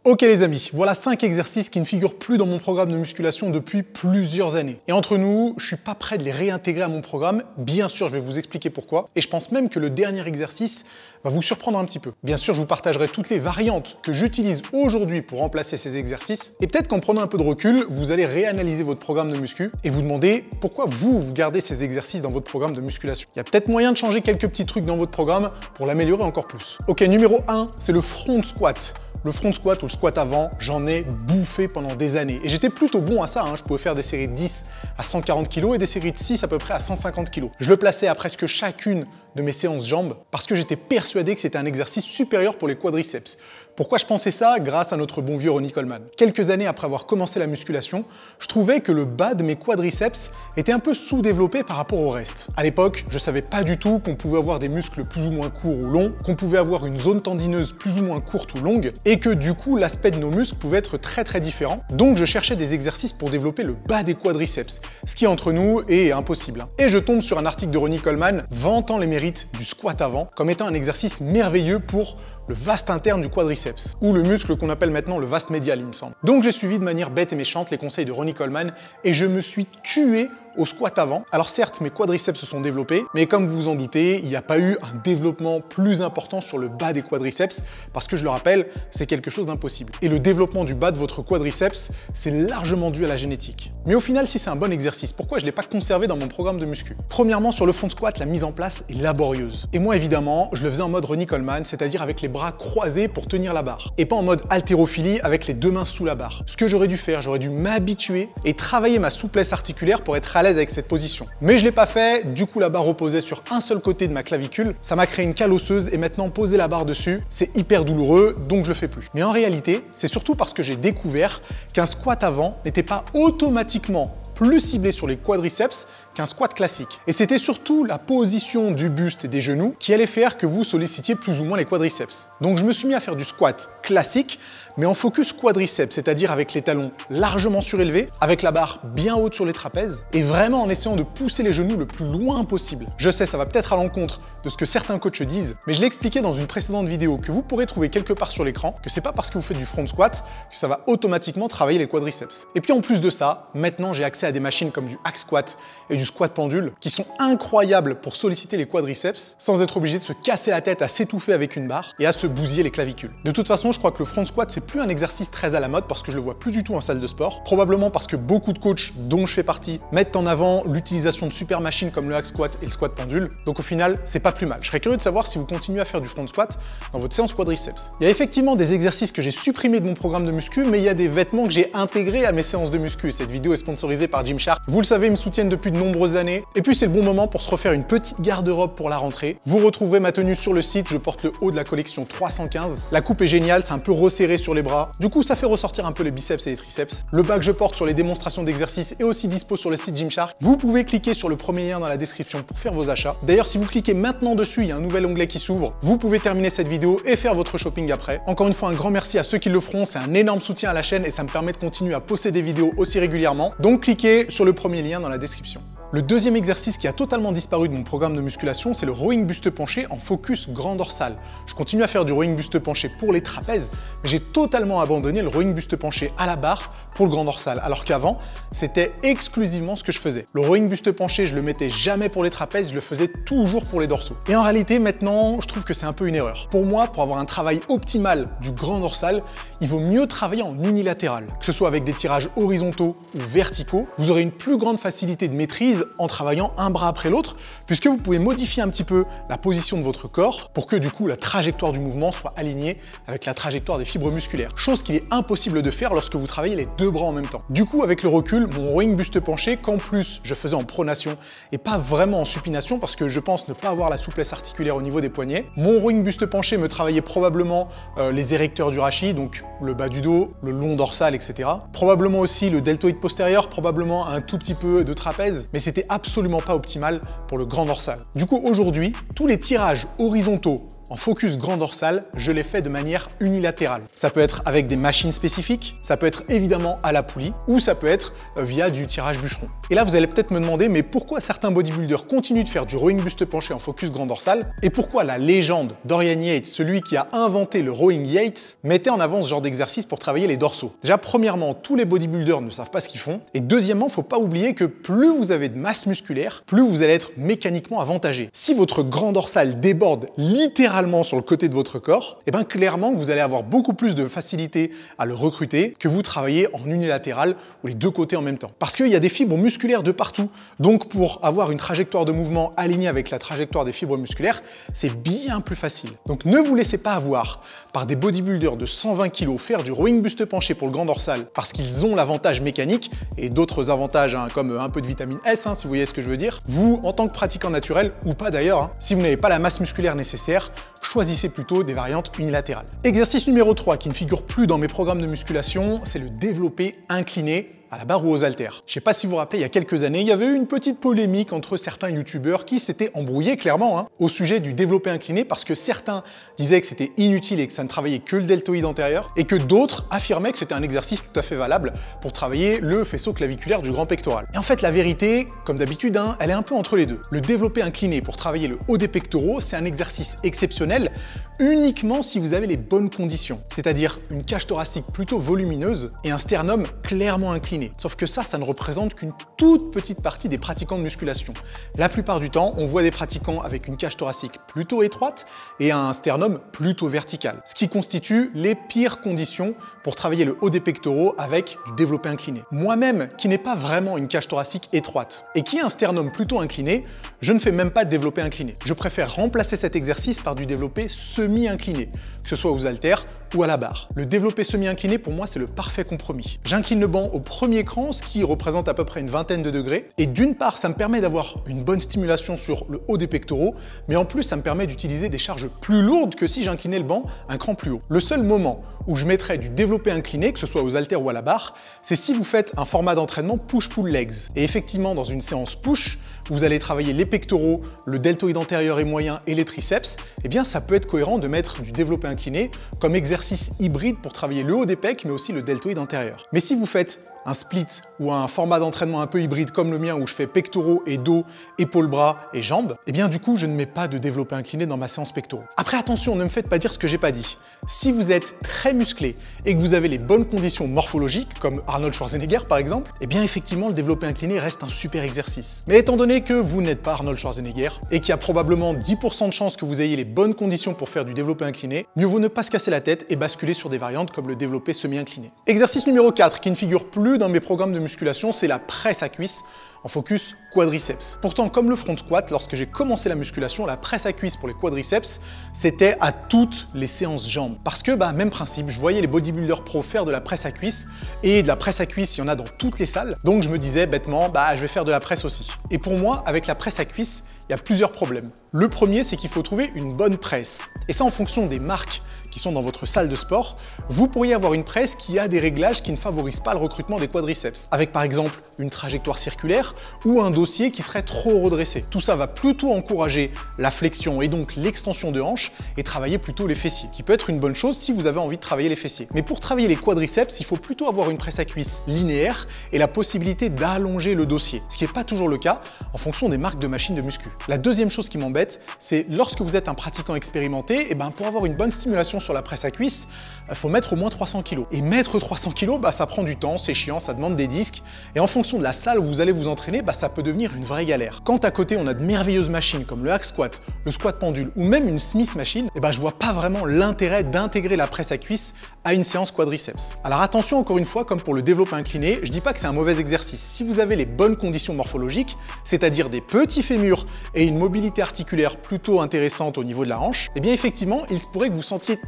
Ok les amis, voilà 5 exercices qui ne figurent plus dans mon programme de musculation depuis plusieurs années. Et entre nous, je suis pas prêt de les réintégrer à mon programme. Bien sûr, je vais vous expliquer pourquoi. Et je pense même que le dernier exercice va vous surprendre un petit peu. Bien sûr, je vous partagerai toutes les variantes que j'utilise aujourd'hui pour remplacer ces exercices. Et peut-être qu'en prenant un peu de recul, vous allez réanalyser votre programme de muscu et vous demander pourquoi vous gardez ces exercices dans votre programme de musculation. Il y a peut-être moyen de changer quelques petits trucs dans votre programme pour l'améliorer encore plus. Ok, numéro 1, c'est le front squat. Le front squat ou le squat avant, j'en ai bouffé pendant des années. Et j'étais plutôt bon à ça, hein. Je pouvais faire des séries de 10 à 140 kg et des séries de 6 à peu près à 150 kg. Je le plaçais à presque chacune de mes séances jambes parce que j'étais persuadé que c'était un exercice supérieur pour les quadriceps. Pourquoi je pensais ça? Grâce à notre bon vieux Ronnie Coleman. Quelques années après avoir commencé la musculation, je trouvais que le bas de mes quadriceps était un peu sous-développé par rapport au reste. À l'époque, je savais pas du tout qu'on pouvait avoir des muscles plus ou moins courts ou longs, qu'on pouvait avoir une zone tendineuse plus ou moins courte ou longue, et que du coup, l'aspect de nos muscles pouvait être très différent. Donc je cherchais des exercices pour développer le bas des quadriceps, ce qui entre nous est impossible. Et je tombe sur un article de Ronnie Coleman vantant les mérites du squat avant comme étant un exercice merveilleux pour le vaste interne du quadriceps, ou le muscle qu'on appelle maintenant le vaste médial, il me semble. Donc j'ai suivi de manière bête et méchante les conseils de Ronnie Coleman et je me suis tué au squat avant. Alors certes, mes quadriceps se sont développés, mais comme vous vous en doutez, il n'y a pas eu un développement plus important sur le bas des quadriceps, parce que je le rappelle, c'est quelque chose d'impossible. Et le développement du bas de votre quadriceps, c'est largement dû à la génétique. Mais au final, si c'est un bon exercice, pourquoi je ne l'ai pas conservé dans mon programme de muscu? Premièrement, sur le front squat, la mise en place est laborieuse. Et moi, évidemment, je le faisais en mode Ronnie Coleman, c'est-à-dire avec les bras croisés pour tenir la barre, et pas en mode haltérophilie avec les deux mains sous la barre. Ce que j'aurais dû faire, j'aurais dû m'habituer et travailler ma souplesse articulaire pour être à l'aise avec cette position. Mais je l'ai pas fait, du coup la barre reposait sur un seul côté de ma clavicule, ça m'a créé une cale osseuse et maintenant poser la barre dessus, c'est hyper douloureux, donc je le fais plus. Mais en réalité, c'est surtout parce que j'ai découvert qu'un squat avant n'était pas automatiquement plus ciblé sur les quadriceps qu'un squat classique. Et c'était surtout la position du buste et des genoux qui allait faire que vous sollicitiez plus ou moins les quadriceps. Donc je me suis mis à faire du squat classique, mais en focus quadriceps, c'est-à-dire avec les talons largement surélevés, avec la barre bien haute sur les trapèzes, et vraiment en essayant de pousser les genoux le plus loin possible. Je sais, ça va peut-être à l'encontre de ce que certains coachs disent, mais je l'ai expliqué dans une précédente vidéo que vous pourrez trouver quelque part sur l'écran, que c'est pas parce que vous faites du front squat que ça va automatiquement travailler les quadriceps. Et puis en plus de ça, maintenant j'ai accès à des machines comme du hack squat et du squat pendule qui sont incroyables pour solliciter les quadriceps sans être obligé de se casser la tête à s'étouffer avec une barre et à se bousiller les clavicules. De toute façon, je crois que le front squat, c'est plus un exercice très à la mode parce que je le vois plus du tout en salle de sport. Probablement parce que beaucoup de coachs, dont je fais partie, mettent en avant l'utilisation de super machines comme le hack squat et le squat pendule. Donc au final, c'est pas plus mal. Je serais curieux de savoir si vous continuez à faire du front squat dans votre séance quadriceps. Il y a effectivement des exercices que j'ai supprimés de mon programme de muscu, mais il y a des vêtements que j'ai intégrés à mes séances de muscu. Cette vidéo est sponsorisée par Gymshark. Vous le savez, ils me soutiennent depuis de nombreuses années. Et puis c'est le bon moment pour se refaire une petite garde-robe pour la rentrée. Vous retrouverez ma tenue sur le site, je porte le haut de la collection 315. La coupe est géniale, c'est un peu resserré sur les bras. Du coup, ça fait ressortir un peu les biceps et les triceps. Le bas que je porte sur les démonstrations d'exercices est aussi dispo sur le site Gymshark. Vous pouvez cliquer sur le premier lien dans la description pour faire vos achats. D'ailleurs, si vous cliquez maintenant dessus, il y a un nouvel onglet qui s'ouvre. Vous pouvez terminer cette vidéo et faire votre shopping après. Encore une fois, un grand merci à ceux qui le feront. C'est un énorme soutien à la chaîne et ça me permet de continuer à poster des vidéos aussi régulièrement. Donc, cliquez sur le premier lien dans la description. Le deuxième exercice qui a totalement disparu de mon programme de musculation, c'est le rowing buste penché en focus grand dorsal. Je continue à faire du rowing buste penché pour les trapèzes, mais j'ai totalement abandonné le rowing buste penché à la barre pour le grand dorsal, alors qu'avant, c'était exclusivement ce que je faisais. Le rowing buste penché, je le mettais jamais pour les trapèzes, je le faisais toujours pour les dorsaux. Et en réalité, maintenant, je trouve que c'est un peu une erreur. Pour moi, pour avoir un travail optimal du grand dorsal, il vaut mieux travailler en unilatéral, que ce soit avec des tirages horizontaux ou verticaux. Vous aurez une plus grande facilité de maîtrise en travaillant un bras après l'autre, puisque vous pouvez modifier un petit peu la position de votre corps pour que du coup la trajectoire du mouvement soit alignée avec la trajectoire des fibres musculaires, chose qu'il est impossible de faire lorsque vous travaillez les deux bras en même temps. Du coup, avec le recul, mon rowing buste penché, qu'en plus je faisais en pronation et pas vraiment en supination parce que je pense ne pas avoir la souplesse articulaire au niveau des poignets, mon rowing buste penché me travaillait probablement les érecteurs du rachis, donc le bas du dos, le long dorsal, etc. Probablement aussi le deltoïde postérieur, probablement un tout petit peu de trapèze, mais c'était absolument pas optimal pour le grand dorsal. Du coup, aujourd'hui, tous les tirages horizontaux En focus grand dorsal, je l'ai fait de manière unilatérale. Ça peut être avec des machines spécifiques, ça peut être évidemment à la poulie, ou ça peut être via du tirage bûcheron. Et là, vous allez peut-être me demander, mais pourquoi certains bodybuilders continuent de faire du rowing buste penché en focus grand dorsal, et pourquoi la légende Dorian Yates, celui qui a inventé le rowing Yates, mettait en avant ce genre d'exercice pour travailler les dorsaux. Déjà, premièrement, tous les bodybuilders ne savent pas ce qu'ils font, et deuxièmement, faut pas oublier que plus vous avez de masse musculaire, plus vous allez être mécaniquement avantagé. Si votre grand dorsal déborde littéralement sur le côté de votre corps, et bien clairement que vous allez avoir beaucoup plus de facilité à le recruter que vous travaillez en unilatéral ou les deux côtés en même temps. Parce qu'il y a des fibres musculaires de partout. Donc pour avoir une trajectoire de mouvement alignée avec la trajectoire des fibres musculaires, c'est bien plus facile. Donc ne vous laissez pas avoir par des bodybuilders de 120 kg faire du rowing buste penché pour le grand dorsal parce qu'ils ont l'avantage mécanique et d'autres avantages comme un peu de vitamine S, si vous voyez ce que je veux dire. Vous, en tant que pratiquant naturel, ou pas d'ailleurs, si vous n'avez pas la masse musculaire nécessaire, choisissez plutôt des variantes unilatérales. Exercice numéro 3 qui ne figure plus dans mes programmes de musculation, c'est le développé incliné à la barre ou aux haltères. Je sais pas si vous vous rappelez, il y a quelques années, il y avait eu une petite polémique entre certains youtubeurs qui s'étaient embrouillés clairement au sujet du développé incliné parce que certains disaient que c'était inutile et que ça ne travaillait que le deltoïde antérieur et que d'autres affirmaient que c'était un exercice tout à fait valable pour travailler le faisceau claviculaire du grand pectoral. Et en fait, la vérité, comme d'habitude, elle est un peu entre les deux. Le développé incliné pour travailler le haut des pectoraux, c'est un exercice exceptionnel uniquement si vous avez les bonnes conditions, c'est-à-dire une cage thoracique plutôt volumineuse et un sternum clairement incliné. Sauf que ça ne représente qu'une toute petite partie des pratiquants de musculation. La plupart du temps, on voit des pratiquants avec une cage thoracique plutôt étroite et un sternum plutôt vertical, ce qui constitue les pires conditions pour travailler le haut des pectoraux avec du développé incliné. Moi-même, qui n'ai pas vraiment une cage thoracique étroite et qui ai un sternum plutôt incliné, je ne fais même pas de développé incliné. Je préfère remplacer cet exercice par du développé semi-incliné, que ce soit aux haltères ou à la barre. Le développé semi-incliné, pour moi, c'est le parfait compromis. J'incline le banc au premier cran, ce qui représente à peu près une vingtaine de degrés. Et d'une part, ça me permet d'avoir une bonne stimulation sur le haut des pectoraux, mais en plus, ça me permet d'utiliser des charges plus lourdes que si j'inclinais le banc un cran plus haut. Le seul moment où je mettrais du développé incliné, que ce soit aux haltères ou à la barre, c'est si vous faites un format d'entraînement push-pull legs. Et effectivement, dans une séance push, vous allez travailler les pectoraux, le deltoïde antérieur et moyen et les triceps, eh bien ça peut être cohérent de mettre du développé incliné comme exercice hybride pour travailler le haut des pecs mais aussi le deltoïde antérieur. Mais si vous faites un split ou un format d'entraînement un peu hybride comme le mien où je fais pectoraux et dos, épaules, bras et jambes, et bien du coup je ne mets pas de développé incliné dans ma séance pectoraux. Après attention, ne me faites pas dire ce que j'ai pas dit. Si vous êtes très musclé et que vous avez les bonnes conditions morphologiques, comme Arnold Schwarzenegger par exemple, et bien effectivement le développé incliné reste un super exercice. Mais étant donné que vous n'êtes pas Arnold Schwarzenegger et qu'il y a probablement 10% de chances que vous ayez les bonnes conditions pour faire du développé incliné, mieux vaut ne pas se casser la tête et basculer sur des variantes comme le développé semi-incliné. Exercice numéro 4 qui ne figure plus dans mes programmes de musculation, c'est la presse à cuisse en focus quadriceps. Pourtant, comme le front squat, lorsque j'ai commencé la musculation, la presse à cuisse pour les quadriceps, c'était à toutes les séances jambes. Parce que, même principe, je voyais les bodybuilders pros faire de la presse à cuisse, et de la presse à cuisse, il y en a dans toutes les salles. Donc je me disais bêtement, je vais faire de la presse aussi. Et pour moi, avec la presse à cuisse, il y a plusieurs problèmes. Le premier, c'est qu'il faut trouver une bonne presse. Et ça, en fonction des marques qui sont dans votre salle de sport, vous pourriez avoir une presse qui a des réglages qui ne favorisent pas le recrutement des quadriceps, avec par exemple une trajectoire circulaire ou un dossier qui serait trop redressé. Tout ça va plutôt encourager la flexion et donc l'extension de hanche et travailler plutôt les fessiers, qui peut être une bonne chose si vous avez envie de travailler les fessiers. Mais pour travailler les quadriceps, il faut plutôt avoir une presse à cuisse linéaire et la possibilité d'allonger le dossier, ce qui n'est pas toujours le cas en fonction des marques de machines de muscu. La deuxième chose qui m'embête, c'est lorsque vous êtes un pratiquant expérimenté, pour avoir une bonne stimulation sur la presse à cuisse, il faut mettre au moins 300 kg. Et mettre 300 kg, ça prend du temps, c'est chiant, ça demande des disques. Et en fonction de la salle où vous allez vous entraîner, ça peut devenir une vraie galère. Quand à côté, on a de merveilleuses machines comme le hack squat, le squat pendule ou même une Smith machine, je vois pas vraiment l'intérêt d'intégrer la presse à cuisse à une séance quadriceps. Alors attention, encore une fois, comme pour le développé incliné, je dis pas que c'est un mauvais exercice. Si vous avez les bonnes conditions morphologiques, c'est-à-dire des petits fémurs et une mobilité articulaire plutôt intéressante au niveau de la hanche, eh bien effectivement, il se pourrait que vous sentiez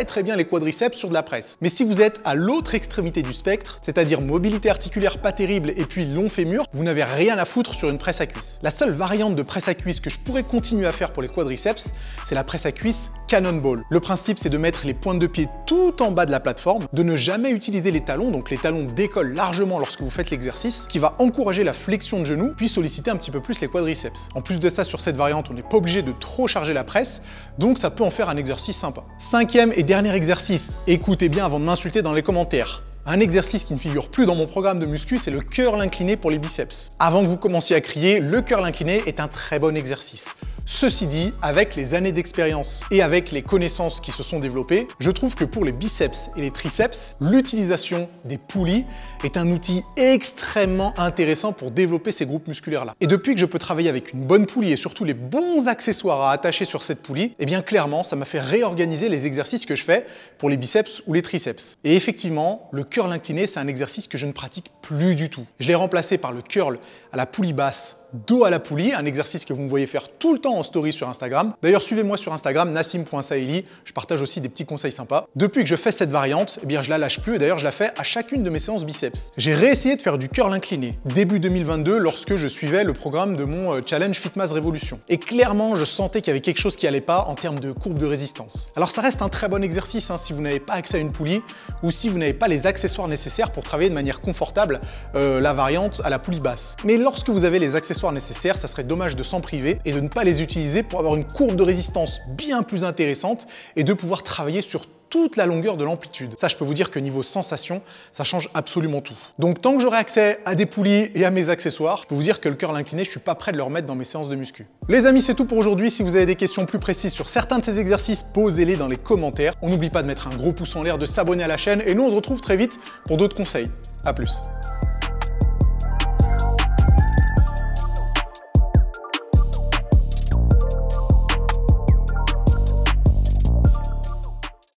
très bien les quadriceps sur de la presse. Mais si vous êtes à l'autre extrémité du spectre, c'est-à-dire mobilité articulaire pas terrible et puis long fémur, vous n'avez rien à foutre sur une presse à cuisse. La seule variante de presse à cuisse que je pourrais continuer à faire pour les quadriceps, c'est la presse à cuisse cannonball. Le principe, c'est de mettre les pointes de pied tout en bas de la plateforme, de ne jamais utiliser les talons, donc les talons décollent largement lorsque vous faites l'exercice, qui va encourager la flexion de genou, puis solliciter un petit peu plus les quadriceps. En plus de de ça, sur cette variante, on n'est pas obligé de trop charger la presse, donc ça peut en faire un exercice sympa. Cinquième et dernier exercice, écoutez bien avant de m'insulter dans les commentaires. Un exercice qui ne figure plus dans mon programme de muscu, c'est le curl incliné pour les biceps. Avant que vous commenciez à crier, le curl incliné est un très bon exercice. Ceci dit, avec les années d'expérience et avec les connaissances qui se sont développées, je trouve que pour les biceps et les triceps, l'utilisation des poulies est un outil extrêmement intéressant pour développer ces groupes musculaires-là. Et depuis que je peux travailler avec une bonne poulie et surtout les bons accessoires à attacher sur cette poulie, eh bien clairement, ça m'a fait réorganiser les exercices que je fais pour les biceps ou les triceps. Et effectivement, le curl incliné, c'est un exercice que je ne pratique plus du tout. Je l'ai remplacé par le curl à la poulie basse, dos à la poulie, un exercice que vous me voyez faire tout le temps en story sur Instagram. D'ailleurs, suivez-moi sur Instagram, nassim.saeli, je partage aussi des petits conseils sympas. Depuis que je fais cette variante, eh bien je la lâche plus et d'ailleurs je la fais à chacune de mes séances biceps. J'ai réessayé de faire du curl incliné début 2022 lorsque je suivais le programme de mon challenge Fitmass Révolution. Et clairement, je sentais qu'il y avait quelque chose qui allait pas en termes de courbe de résistance. Alors ça reste un très bon exercice si vous n'avez pas accès à une poulie ou si vous n'avez pas les accessoires nécessaires pour travailler de manière confortable la variante à la poulie basse. Mais lorsque vous avez les accessoires nécessaires, ça serait dommage de s'en priver et de ne pas les utiliser pour avoir une courbe de résistance bien plus intéressante et de pouvoir travailler sur toute la longueur de l'amplitude. Ça, je peux vous dire que niveau sensation, ça change absolument tout. Donc tant que j'aurai accès à des poulies et à mes accessoires, je peux vous dire que le curl incliné, je suis pas prêt de le remettre dans mes séances de muscu. Les amis, c'est tout pour aujourd'hui. Si vous avez des questions plus précises sur certains de ces exercices, posez-les dans les commentaires. On n'oublie pas de mettre un gros pouce en l'air, de s'abonner à la chaîne et nous, on se retrouve très vite pour d'autres conseils. À plus.